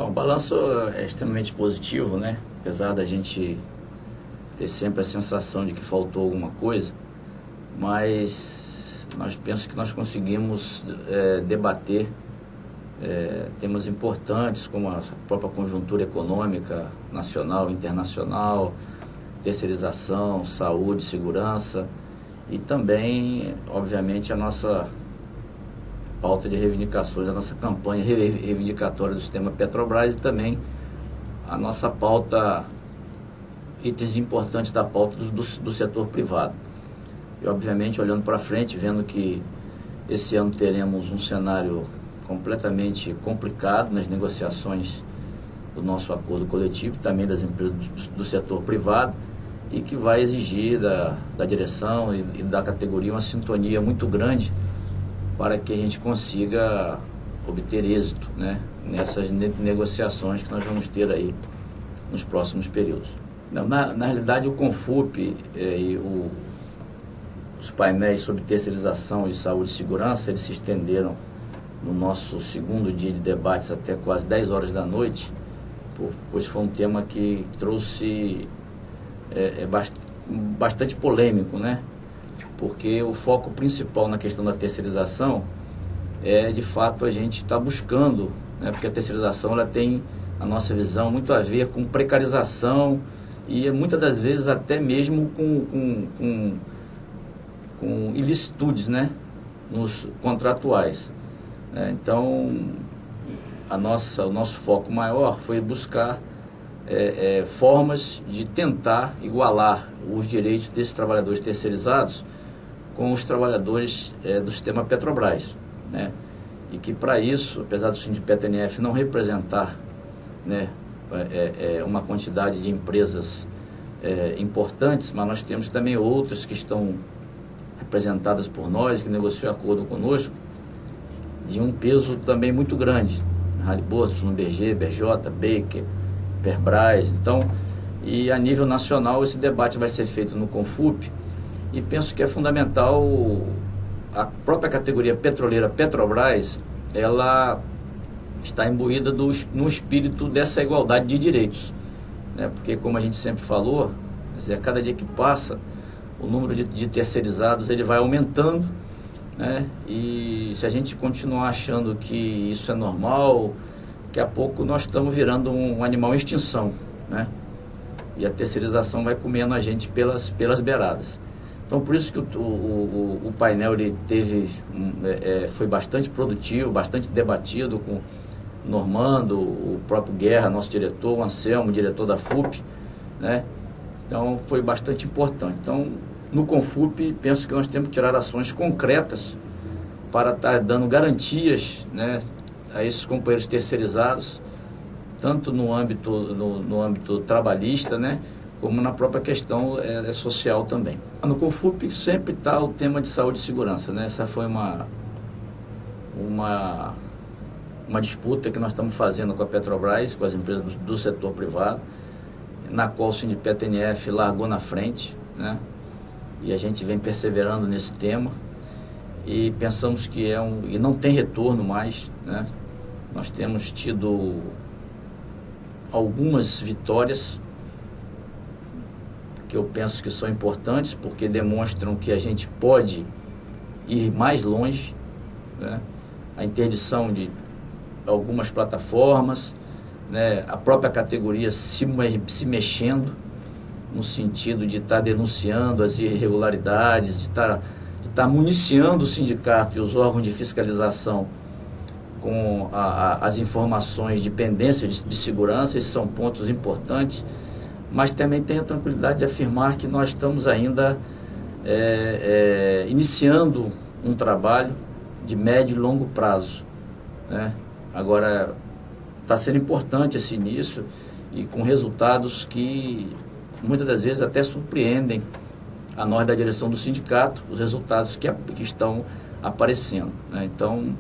Bom, o balanço é extremamente positivo, né? Apesar da gente ter sempre a sensação de que faltou alguma coisa, mas penso que nós conseguimos debater temas importantes como a própria conjuntura econômica nacional e internacional, terceirização, saúde, segurança e também, obviamente, a nossa pauta de reivindicações, a nossa campanha reivindicatória do sistema Petrobras e também a nossa pauta, itens importantes da pauta do setor privado. E, obviamente, olhando para frente, vendo que esse ano teremos um cenário completamente complicado nas negociações do nosso acordo coletivo, também das empresas do setor privado, e que vai exigir da direção e da categoria uma sintonia muito grande para que a gente consiga obter êxito, né, nessas negociações que nós vamos ter aí nos próximos períodos. Na realidade, o CONFUP e os painéis sobre terceirização e saúde e segurança, eles se estenderam no nosso segundo dia de debates até quase 10 horas da noite, pois foi um tema que trouxe bastante polêmico, né? Porque o foco principal na questão da terceirização é, de fato, a gente está buscando, né? Porque a terceirização ela tem, a nossa visão, muito a ver com precarização e muitas das vezes até mesmo com ilicitudes, né? Nos contratuais. Então, o nosso foco maior foi buscar formas de tentar igualar os direitos desses trabalhadores terceirizados com os trabalhadores do sistema Petrobras, né? E que para isso, apesar do Sindipetro-NF não representar, né, uma quantidade de empresas importantes, mas nós temos também outras que estão representadas por nós, que negociam acordo conosco, de um peso também muito grande, Halliburton, BG, BJ, Baker, Perbras. Então, e a nível nacional esse debate vai ser feito no CONFUP, e penso que é fundamental a própria categoria petroleira Petrobras, ela está imbuída no espírito dessa igualdade de direitos, né? Porque, como a gente sempre falou, quer dizer, a cada dia que passa, o número de terceirizados ele vai aumentando, né? E se a gente continuar achando que isso é normal, daqui a pouco nós estamos virando um animal em extinção, né? E a terceirização vai comendo a gente pelas beiradas. Então, por isso que o painel ele foi bastante produtivo, bastante debatido com o Normando, o próprio Guerra, nosso diretor, o Anselmo, diretor da FUP, né? Então, foi bastante importante. Então, no CONFUP, penso que nós temos que tirar ações concretas para estar dando garantias, né, a esses companheiros terceirizados, tanto no âmbito trabalhista, né, como na própria questão social também. No CONFUP sempre está o tema de saúde e segurança, né? Essa foi uma disputa que nós estamos fazendo com a Petrobras, com as empresas do setor privado, na qual o Sindipetro-NF largou na frente, né? E a gente vem perseverando nesse tema e pensamos que e não tem retorno mais, né? Nós temos tido algumas vitórias que eu penso que são importantes porque demonstram que a gente pode ir mais longe, né? A interdição de algumas plataformas, né? A própria categoria se mexendo no sentido de estar denunciando as irregularidades, de estar municiando o sindicato e os órgãos de fiscalização com as informações de pendência de segurança. Esses são pontos importantes, mas também tenho a tranquilidade de afirmar que nós estamos ainda iniciando um trabalho de médio e longo prazo, né? Agora, está sendo importante esse início e com resultados que muitas das vezes até surpreendem a nós da direção do sindicato, os resultados que estão aparecendo, né? Então,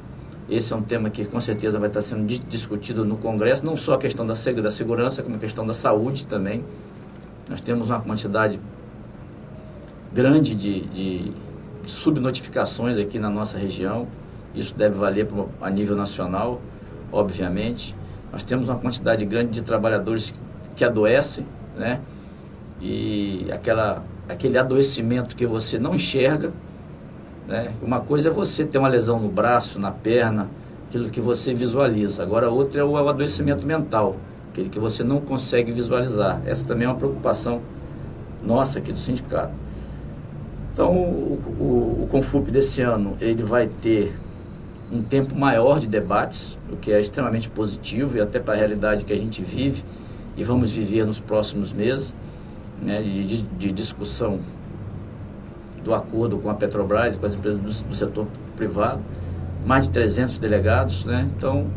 esse é um tema que com certeza vai estar sendo discutido no Congresso, não só a questão da segurança, como a questão da saúde também. Nós temos uma quantidade grande de subnotificações aqui na nossa região, isso deve valer a nível nacional, obviamente. Nós temos uma quantidade grande de trabalhadores que adoecem, né? E aquele adoecimento que você não enxerga, né? Uma coisa é você ter uma lesão no braço, na perna, aquilo que você visualiza. Agora, outra é o adoecimento mental, aquele que você não consegue visualizar. Essa também é uma preocupação nossa aqui do sindicato. Então, o Confup desse ano, ele vai ter um tempo maior de debates, o que é extremamente positivo e até para a realidade que a gente vive e vamos viver nos próximos meses, né, de discussão do acordo com a Petrobras e com as empresas do setor privado, mais de 300 delegados, né? Então,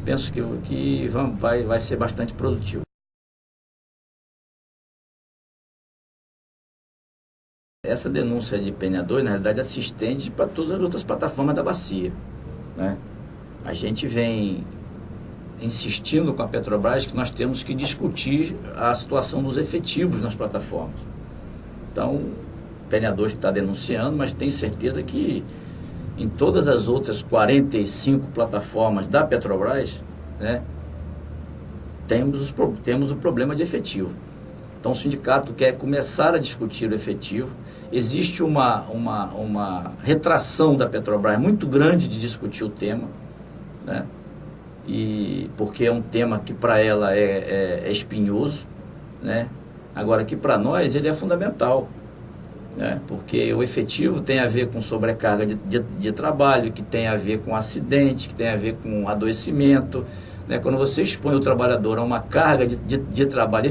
penso que vai ser bastante produtivo. Essa denúncia de PNA 2, na realidade, se estende para todas as outras plataformas da bacia, né? A gente vem insistindo com a Petrobras que nós temos que discutir a situação dos efetivos nas plataformas. Então, o PNA 2 está denunciando, mas tenho certeza que em todas as outras 45 plataformas da Petrobras, né, temos o problema de efetivo. Então, o sindicato quer começar a discutir o efetivo. Existe uma retração da Petrobras muito grande de discutir o tema, né? E porque é um tema que para ela é espinhoso, né? Agora, que para nós ele é fundamental, né? Porque o efetivo tem a ver com sobrecarga de trabalho, que tem a ver com acidente, que tem a ver com adoecimento, né? Quando você expõe o trabalhador a uma carga de trabalho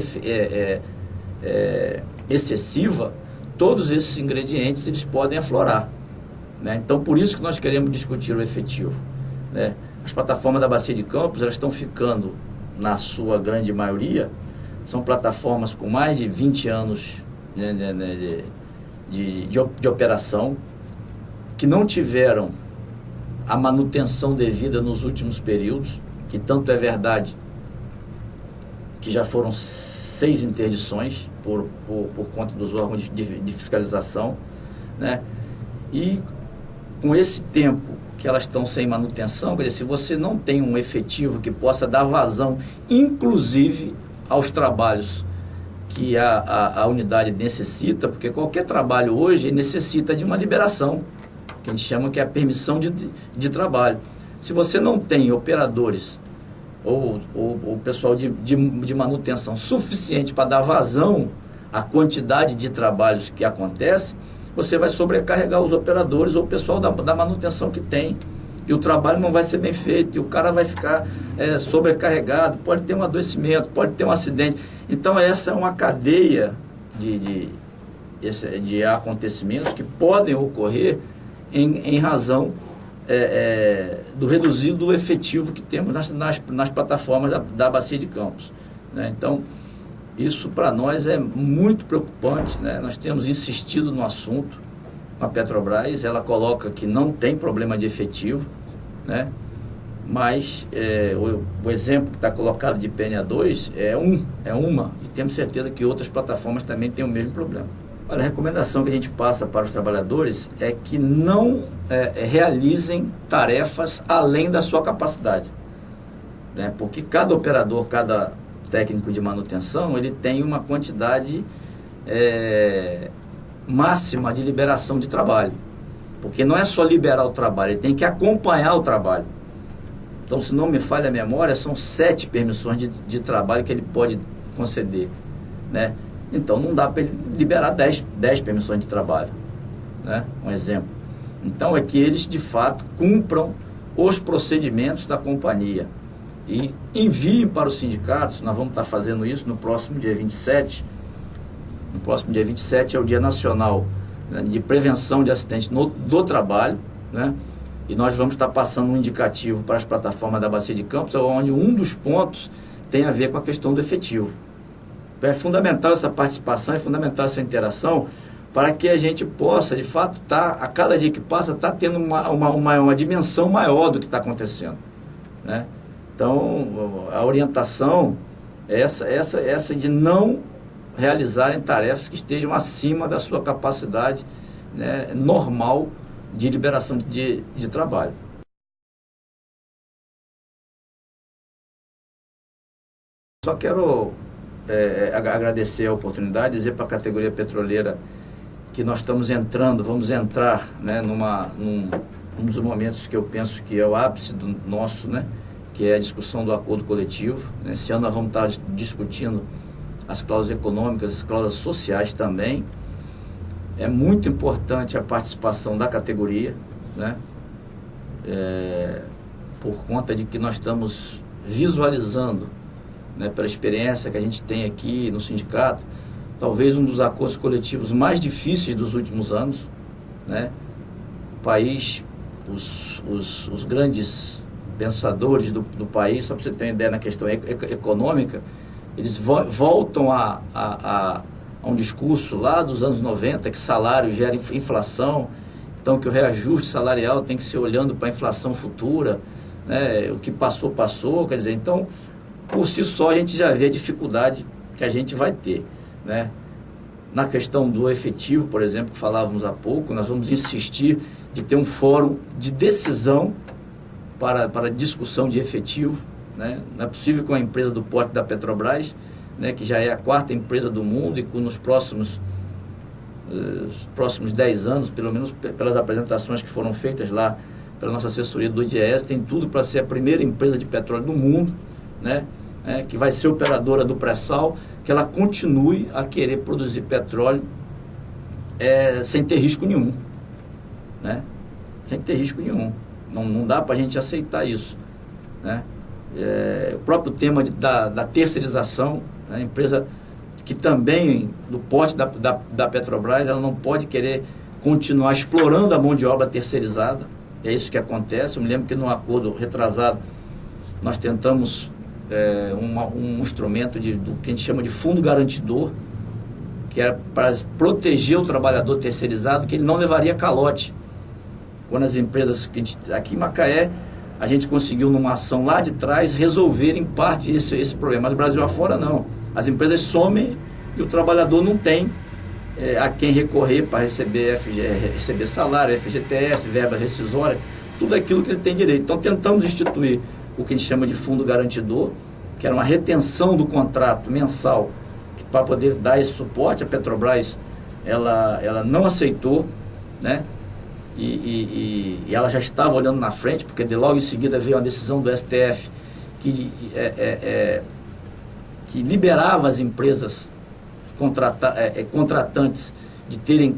excessiva, todos esses ingredientes eles podem aflorar, né? Então, por isso que nós queremos discutir o efetivo, né? As plataformas da Bacia de Campos, elas estão ficando, na sua grande maioria, são plataformas com mais de 20 anos de operação, que não tiveram a manutenção devida nos últimos períodos, e tanto é verdade que já foram 6 interdições por conta dos órgãos de fiscalização, né? E com esse tempo que elas estão sem manutenção, quer dizer, se você não tem um efetivo que possa dar vazão, inclusive aos trabalhos que a unidade necessita, porque qualquer trabalho hoje necessita de uma liberação, que a gente chama que é a permissão de trabalho. Se você não tem operadores ou pessoal de manutenção suficiente para dar vazão à quantidade de trabalhos que acontece, você vai sobrecarregar os operadores ou o pessoal da manutenção que tem, e o trabalho não vai ser bem feito, e o cara vai ficar sobrecarregado, pode ter um adoecimento, pode ter um acidente. Então, essa é uma cadeia de acontecimentos que podem ocorrer em razão do reduzido efetivo que temos nas plataformas da Bacia de Campos, né? Então, isso para nós é muito preocupante, né? Nós temos insistido no assunto com a Petrobras, ela coloca que não tem problema de efetivo, né? Mas o exemplo que está colocado de PNA 2 é uma, e temos certeza que outras plataformas também têm o mesmo problema. Olha, a recomendação que a gente passa para os trabalhadores é que não realizem tarefas além da sua capacidade, né? Porque cada operador, cada técnico de manutenção, ele tem uma quantidade máxima de liberação de trabalho, porque não é só liberar o trabalho, ele tem que acompanhar o trabalho. Então, se não me falha a memória, são 7 permissões de trabalho que ele pode conceder, né? Então, não dá para ele liberar 10 permissões de trabalho, né? Um exemplo. Então, é que eles, de fato, cumpram os procedimentos da companhia e enviem para os sindicatos. Nós vamos estar fazendo isso no próximo dia 27. No próximo dia 27 é o Dia Nacional, né, de Prevenção de Acidentes do Trabalho, né? E nós vamos estar passando um indicativo para as plataformas da Bacia de Campos, onde um dos pontos tem a ver com a questão do efetivo. É fundamental essa participação, é fundamental essa interação, para que a gente possa, de fato, a cada dia que passa, tendo uma dimensão maior do que está acontecendo, né? Então, a orientação é essa de não realizarem tarefas que estejam acima da sua capacidade, né, normal de liberação de trabalho. Só quero agradecer a oportunidade, dizer para a categoria petroleira que nós vamos entrar, né, num dos momentos que eu penso que é o ápice do nosso, né, que é a discussão do acordo coletivo. Esse ano nós vamos estar discutindo as cláusulas econômicas, as cláusulas sociais também. É muito importante a participação da categoria, né, por conta de que nós estamos visualizando, né, pela experiência que a gente tem aqui no sindicato, talvez um dos acordos coletivos mais difíceis dos últimos anos, né? O país, os grandes pensadores do país, só para você ter uma ideia na questão econômica, eles voltam a um discurso lá dos anos 90, que salário gera inflação, então que o reajuste salarial tem que ser olhando para a inflação futura, né? O que passou, quer dizer, então, por si só, a gente já vê a dificuldade que a gente vai ter, né? Na questão do efetivo, por exemplo, que falávamos há pouco, nós vamos insistir de ter um fórum de decisão para discussão de efetivo, né? Não é possível que uma empresa do porte da Petrobras, né, que já é a 4ª empresa do mundo e que nos próximos 10 anos, pelo menos pelas apresentações que foram feitas lá pela nossa assessoria do IDS, tem tudo para ser a primeira empresa de petróleo do mundo, né, que vai ser operadora do pré-sal, que ela continue a querer produzir petróleo sem ter risco nenhum, né? Sem ter risco nenhum. Não dá para a gente aceitar isso, né? O próprio tema da terceirização, né? A empresa que também, do porte da Petrobras, ela não pode querer continuar explorando a mão de obra terceirizada. É isso que acontece. Eu me lembro que no acordo retrasado nós tentamos um instrumento do que a gente chama de fundo garantidor, que era para proteger o trabalhador terceirizado, que ele não levaria calote. Quando as empresas, aqui em Macaé, a gente conseguiu numa ação lá de trás resolver em parte esse problema, mas Brasil afora não. As empresas somem e o trabalhador não tem a quem recorrer para receber salário, FGTS, verba rescisória, tudo aquilo que ele tem direito. Então tentamos instituir o que a gente chama de fundo garantidor, que era uma retenção do contrato mensal para poder dar esse suporte. A Petrobras ela não aceitou, né? E ela já estava olhando na frente, porque logo em seguida veio uma decisão do STF que liberava as empresas contratantes de terem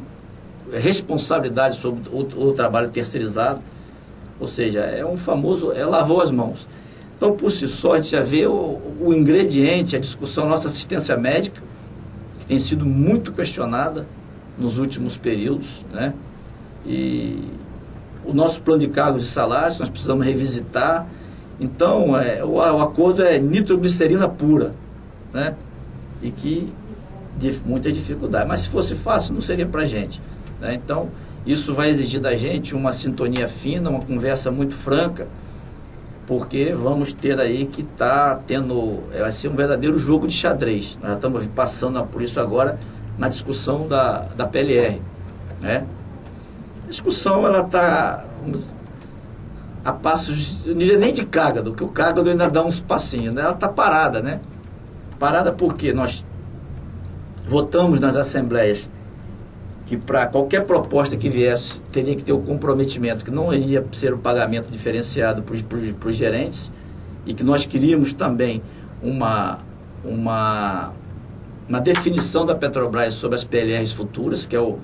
responsabilidade sobre o trabalho terceirizado. Ou seja, lavou as mãos. Então, por si só, a gente já vê o ingrediente, a discussão, nossa assistência médica, que tem sido muito questionada nos últimos períodos, né? E o nosso plano de cargos e salários, nós precisamos revisitar. Então, o acordo é nitroglicerina pura, né? E que de muita dificuldade. Mas se fosse fácil, não seria para a gente, né? Então, isso vai exigir da gente uma sintonia fina, uma conversa muito franca, porque vamos ter aí que vai ser um verdadeiro jogo de xadrez. Nós já estamos passando por isso agora na discussão da PLR, né? A discussão, ela está a passos, não diria nem de cágado, que o cágado ainda dá uns passinhos, né? Ela está parada, né? Parada porque nós votamos nas assembleias que para qualquer proposta que viesse, teria que ter o comprometimento que não iria ser o pagamento diferenciado para os gerentes, e que nós queríamos também uma definição da Petrobras sobre as PLRs futuras, que é o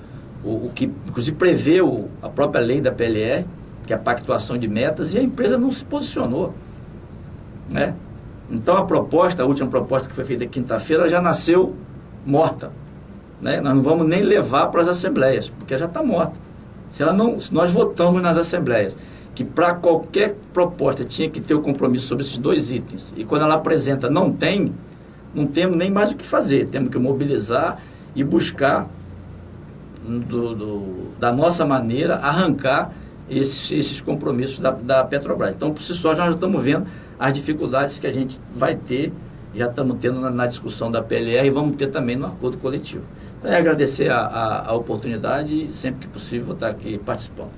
que inclusive prevê a própria lei da PLR, que é a pactuação de metas, e a empresa não se posicionou, né? Então a última proposta que foi feita quinta-feira, já nasceu morta, né? Nós não vamos nem levar para as assembleias, porque já está morta. Se nós votamos nas assembleias que para qualquer proposta tinha que ter o compromisso sobre esses 2 itens, e quando ela apresenta não temos nem mais o que fazer, temos que mobilizar e buscar da nossa maneira arrancar esses compromissos da Petrobras. Então, por si só, nós já estamos vendo as dificuldades que a gente vai ter, já estamos tendo na discussão da PLR, e vamos ter também no acordo coletivo. Então, agradecer a oportunidade, e sempre que possível vou estar aqui participando.